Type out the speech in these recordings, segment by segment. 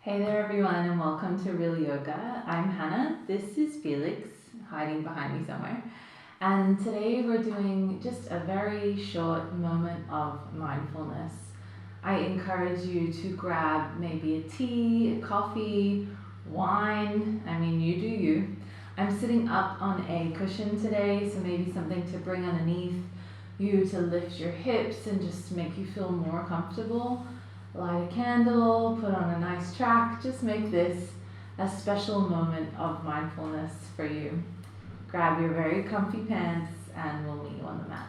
Hey there everyone and welcome to Real Yoga. I'm Hanna, this is Felix, hiding behind me somewhere. And today we're doing just a very short moment of mindfulness. I encourage you to grab maybe a tea, a coffee, wine, you do you. I'm sitting up on a cushion today, so maybe something to bring underneath you to lift your hips and just make you feel more comfortable. Light a candle, put on a nice track, just make this a special moment of mindfulness for you. Grab your very comfy pants and we'll meet you on the mat.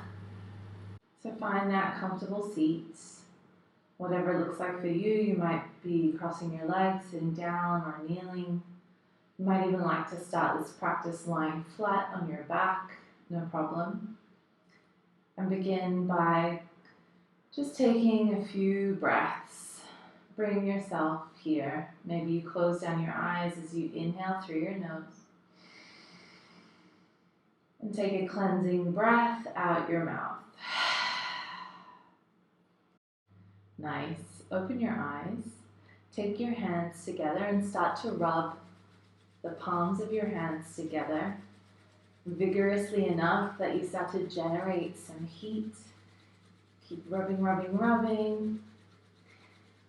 So find that comfortable seat, whatever it looks like for you. You might be crossing your legs, sitting down or kneeling. You might even like to start this practice lying flat on your back, no problem. And begin by just taking a few breaths, bring yourself here. Maybe you close down your eyes as you inhale through your nose. And take a cleansing breath out your mouth. Nice. Open your eyes. Take your hands together and start to rub the palms of your hands together vigorously enough that you start to generate some heat. Keep rubbing, rubbing, rubbing.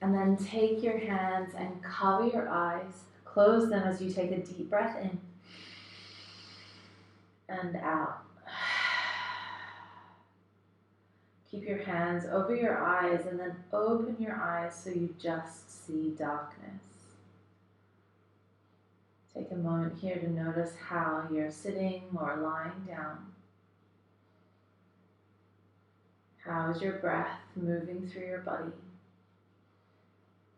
And then take your hands and cover your eyes. Close them as you take a deep breath in and out. Keep your hands over your eyes and then open your eyes so you just see darkness. Take a moment here to notice how you're sitting or lying down. How is your breath moving through your body?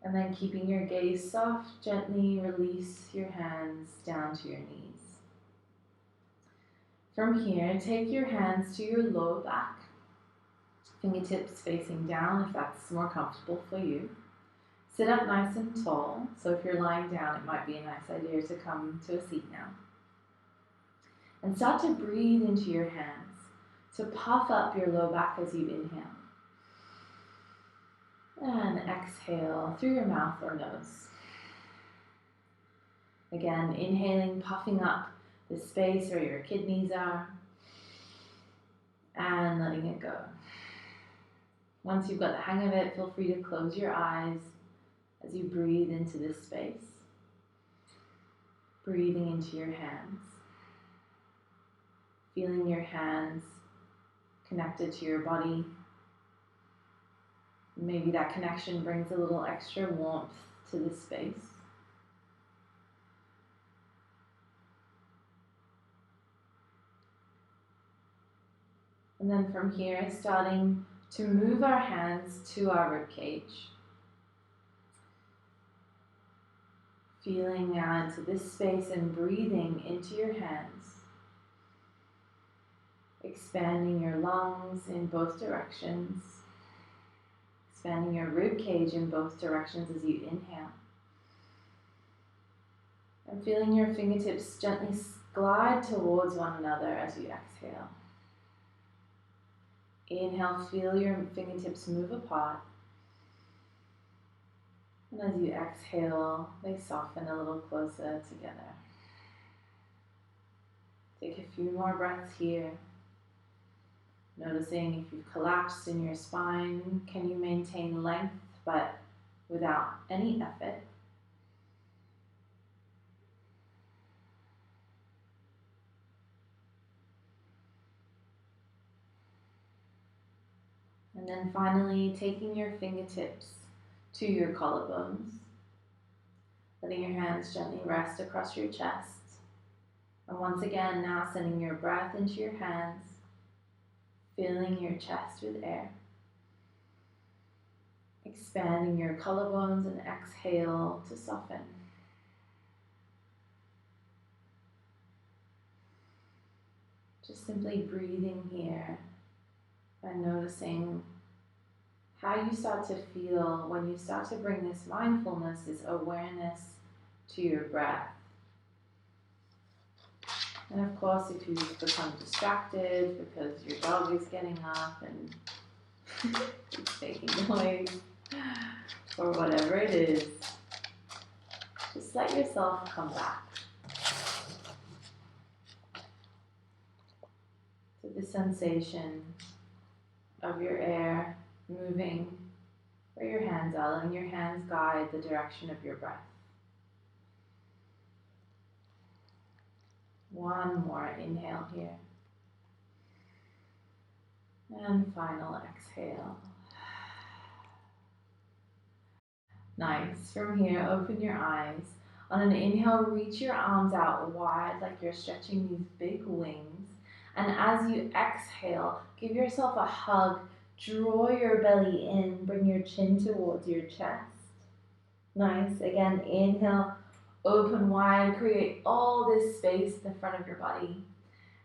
And then keeping your gaze soft, gently release your hands down to your knees. From here, take your hands to your low back, fingertips facing down if that's more comfortable for you. Sit up nice and tall, so if you're lying down, it might be a nice idea to come to a seat now. And start to breathe into your hands. So puff up your low back as you inhale. And exhale through your mouth or nose. Again, inhaling, puffing up the space where your kidneys are. And letting it go. Once you've got the hang of it, feel free to close your eyes as you breathe into this space. Breathing into your hands. Feeling your hands connected to your body. Maybe that connection brings a little extra warmth to this space. And then from here, starting to move our hands to our ribcage. Feeling now into this space and breathing into your hands. Expanding your lungs in both directions. Expanding your rib cage in both directions as you inhale. And feeling your fingertips gently glide towards one another as you exhale. Inhale, feel your fingertips move apart. And as you exhale, they soften a little closer together. Take a few more breaths here. Noticing if you've collapsed in your spine, can you maintain length but without any effort? And then finally, taking your fingertips to your collarbones, letting your hands gently rest across your chest. And once again, now sending your breath into your hands, filling your chest with air. Expanding your collarbones and exhale to soften. Just simply breathing here and noticing how you start to feel when you start to bring this mindfulness, this awareness to your breath. And of course, if you become distracted because your dog is getting up and keeps making noise, or whatever it is, just let yourself come back to the sensation of your air moving where your hands are, letting your hands guide the direction of your breath. One more inhale here. And final exhale. Nice. From here, open your eyes. On an inhale, reach your arms out wide like you're stretching these big wings. And as you exhale, give yourself a hug. Draw your belly in. Bring your chin towards your chest. Nice. Again, inhale, open wide. Create all this space in the front of your body.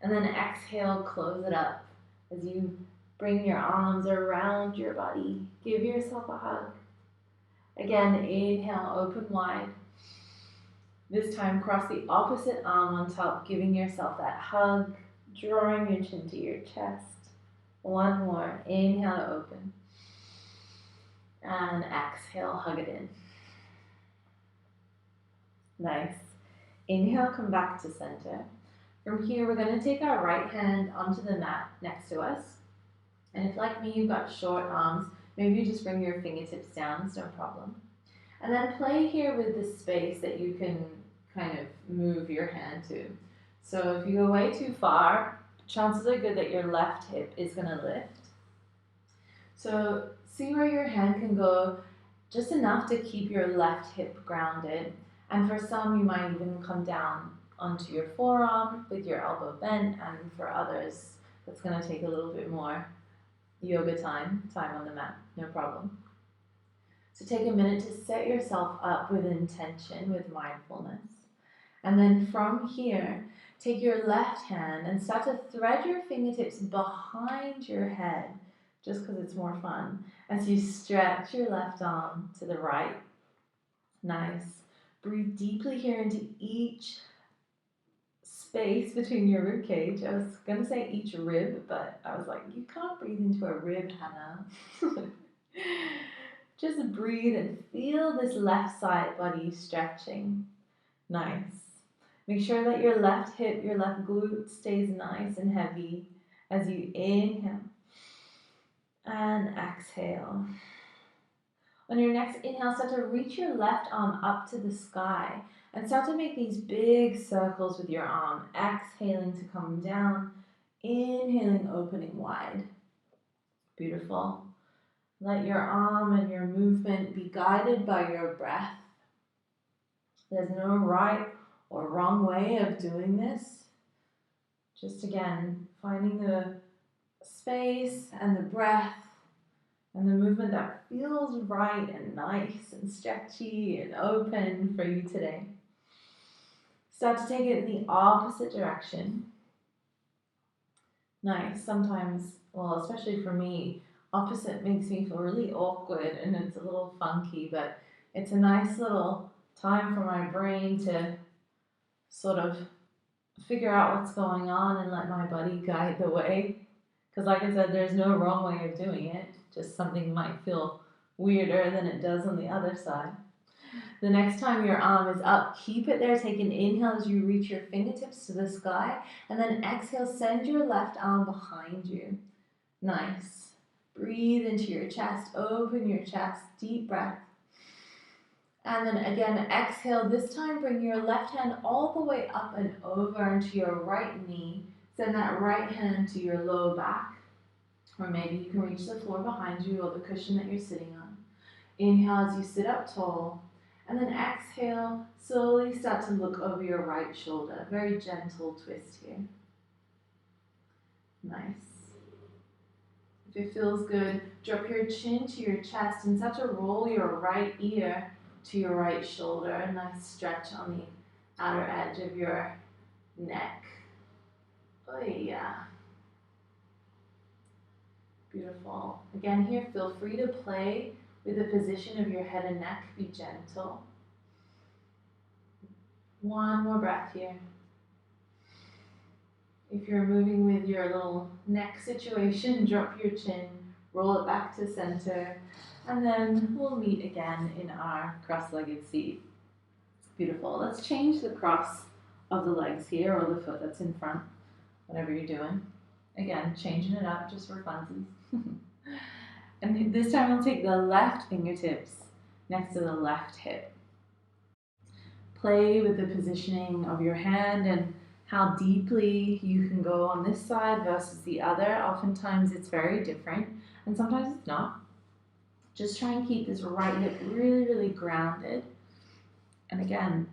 And then exhale, close it up as you bring your arms around your body. Give yourself a hug. Again, inhale, open wide. This time, cross the opposite arm on top, giving yourself that hug, drawing your chin to your chest. One more. Inhale to open. And exhale, hug it in. Nice. Inhale, come back to center. From here, we're going to take our right hand onto the mat next to us. And if, like me, you've got short arms, maybe you just bring your fingertips down, it's no problem. And then play here with the space that you can kind of move your hand to. So if you go way too far, chances are good that your left hip is going to lift. So see where your hand can go, just enough to keep your left hip grounded. And for some, you might even come down onto your forearm with your elbow bent. And for others, that's going to take a little bit more yoga time on the mat, no problem. So take a minute to set yourself up with intention, with mindfulness. And then from here, take your left hand and start to thread your fingertips behind your head, just because it's more fun, as you stretch your left arm to the right. Nice. Breathe deeply here into each space between your rib cage. I was going to say each rib, but I was like, you can't breathe into a rib, Hanna. Just breathe and feel this left side body stretching. Nice. Make sure that your left hip, your left glute stays nice and heavy as you inhale and exhale. On your next inhale, start to reach your left arm up to the sky and start to make these big circles with your arm. Exhaling to come down, inhaling, opening wide. Beautiful. Let your arm and your movement be guided by your breath. There's no right or wrong way of doing this. Just again, finding the space and the breath and the movement that feels right and nice and stretchy and open for you today. Start to take it in the opposite direction. Nice. Sometimes, well, especially for me, opposite makes me feel really awkward and it's a little funky, but it's a nice little time for my brain to sort of figure out what's going on and let my body guide the way. Because like I said, there's no wrong way of doing it. Just something might feel weirder than it does on the other side. The next time your arm is up, keep it there. Take an inhale as you reach your fingertips to the sky. And then exhale, send your left arm behind you. Nice. Breathe into your chest. Open your chest. Deep breath. And then again, exhale. This time, bring your left hand all the way up and over into your right knee. Send that right hand to your low back. Or maybe you can reach the floor behind you or the cushion that you're sitting on. Inhale as you sit up tall. And then exhale, slowly start to look over your right shoulder. Very gentle twist here. Nice. If it feels good, drop your chin to your chest and start to roll your right ear to your right shoulder. A nice stretch on the outer edge of your neck. Oh yeah. Beautiful. Again here, feel free to play with the position of your head and neck. Be gentle. One more breath here. If you're moving with your little neck situation, drop your chin, roll it back to center, and then we'll meet again in our cross-legged seat. Beautiful. Let's change the cross of the legs here, or the foot that's in front, whatever you're doing. Again, changing it up just for funsies. And this time we'll take the left fingertips next to the left hip. Play with the positioning of your hand and how deeply you can go on this side versus the other. Oftentimes it's very different, and sometimes it's not. Just try and keep this right hip really, really grounded. And again,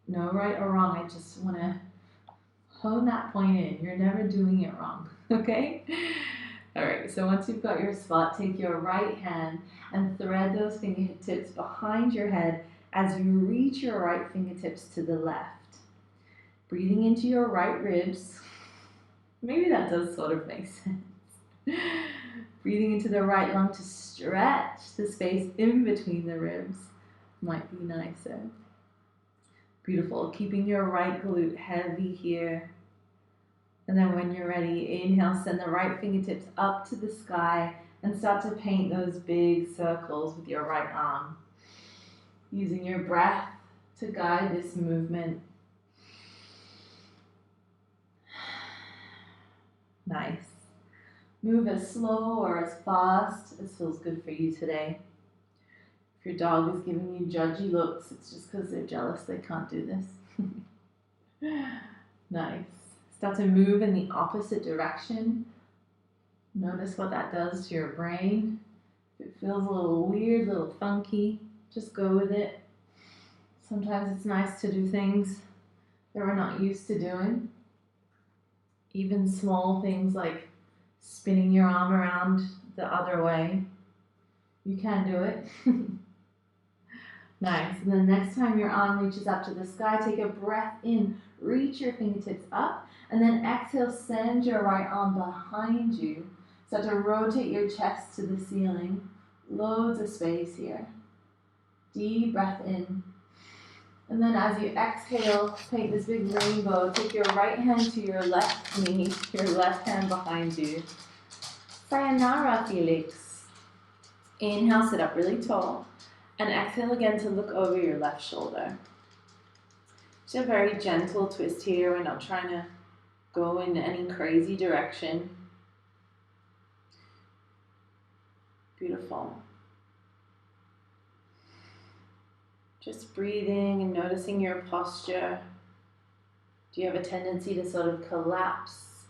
no right or wrong. I just want to hone that point in. You're never doing it wrong, okay? All right, so once you've got your spot, take your right hand and thread those fingertips behind your head as you reach your right fingertips to the left. Breathing into your right ribs. Maybe that does sort of make sense. Breathing into the right lung to stretch the space in between the ribs. Might be nicer. Beautiful. Keeping your right glute heavy here. And then when you're ready, inhale, send the right fingertips up to the sky and start to paint those big circles with your right arm. Using your breath to guide this movement. Nice. Move as slow or as fast as feels good for you today. If your dog is giving you judgy looks, it's just because they're jealous they can't do this. Nice. Start to move in the opposite direction. Notice what that does to your brain. If it feels a little weird, a little funky, just go with it. Sometimes it's nice to do things that we're not used to doing. Even small things like spinning your arm around the other way. You can do it. Nice. And then next time your arm reaches up to the sky, take a breath in, reach your fingertips up, and then exhale, send your right arm behind you. Start to rotate your chest to the ceiling. Loads of space here. Deep breath in. And then as you exhale, paint this big rainbow. Take your right hand to your left knee, your left hand behind you. Sayonara, Felix. Inhale, sit up really tall. And exhale again to look over your left shoulder. Just a very gentle twist here. We're not trying to go in any crazy direction. Beautiful. Just breathing and noticing your posture. Do you have a tendency to sort of collapse?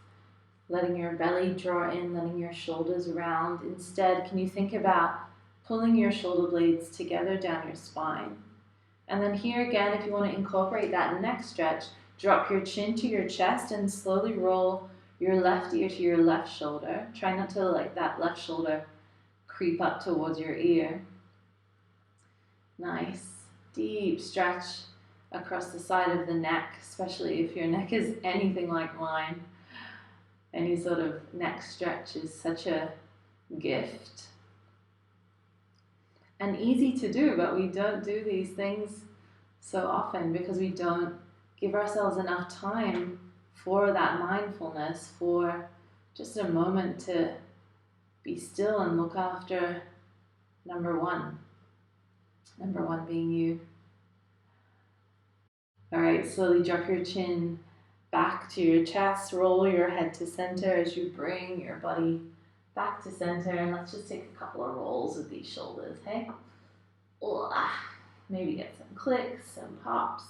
Letting your belly draw in, letting your shoulders round. Instead, can you think about pulling your shoulder blades together down your spine? And then here again, if you want to incorporate that neck stretch, drop your chin to your chest and slowly roll your left ear to your left shoulder. Try not to let that left shoulder creep up towards your ear. Nice. Deep stretch across the side of the neck, especially if your neck is anything like mine. Any sort of neck stretch is such a gift. And easy to do, but we don't do these things so often because we don't give ourselves enough time for that mindfulness, for just a moment to be still and look after number one. Number one being you. All right, slowly drop your chin back to your chest, roll your head to center as you bring your body back to center, and let's just take a couple of rolls with these shoulders, hey? Maybe get some clicks, some pops.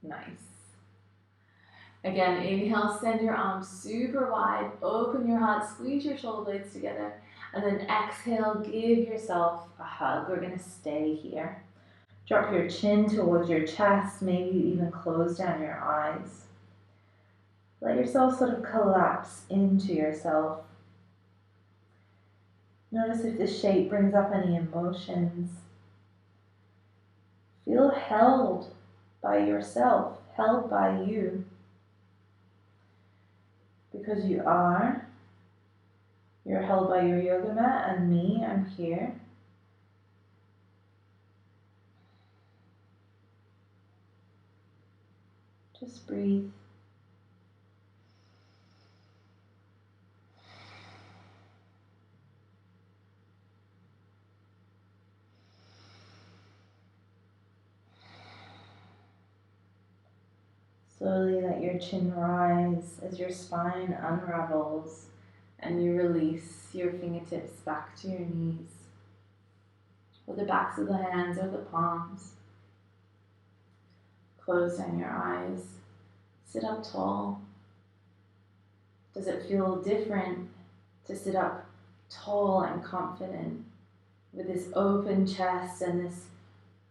Nice. Again, inhale, send your arms super wide, open your heart, squeeze your shoulder blades together, and then exhale, give yourself a hug. We're gonna stay here. Drop your chin towards your chest, maybe even close down your eyes. Let yourself sort of collapse into yourself. Notice if this shape brings up any emotions. Feel held by yourself, held by you. Because you are. You're held by your yoga mat and me, I'm here. Just breathe. Slowly let your chin rise as your spine unravels and you release your fingertips back to your knees, or the backs of the hands or the palms. Close down your eyes. Sit up tall. Does it feel different to sit up tall and confident with this open chest and this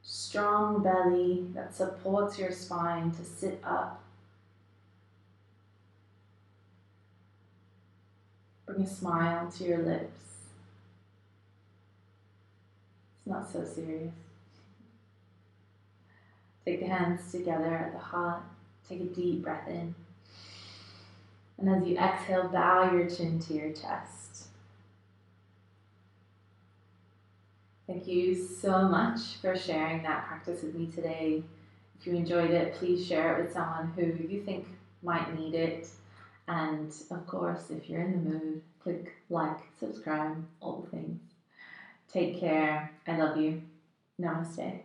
strong belly that supports your spine to sit up? Bring a smile to your lips. It's not so serious. Take the hands together at the heart. Take a deep breath in. And as you exhale, bow your chin to your chest. Thank you so much for sharing that practice with me today. If you enjoyed it, please share it with someone who you think might need it. And of course, if you're in the mood, click like, subscribe, all the things. Take care. I love you. Namaste.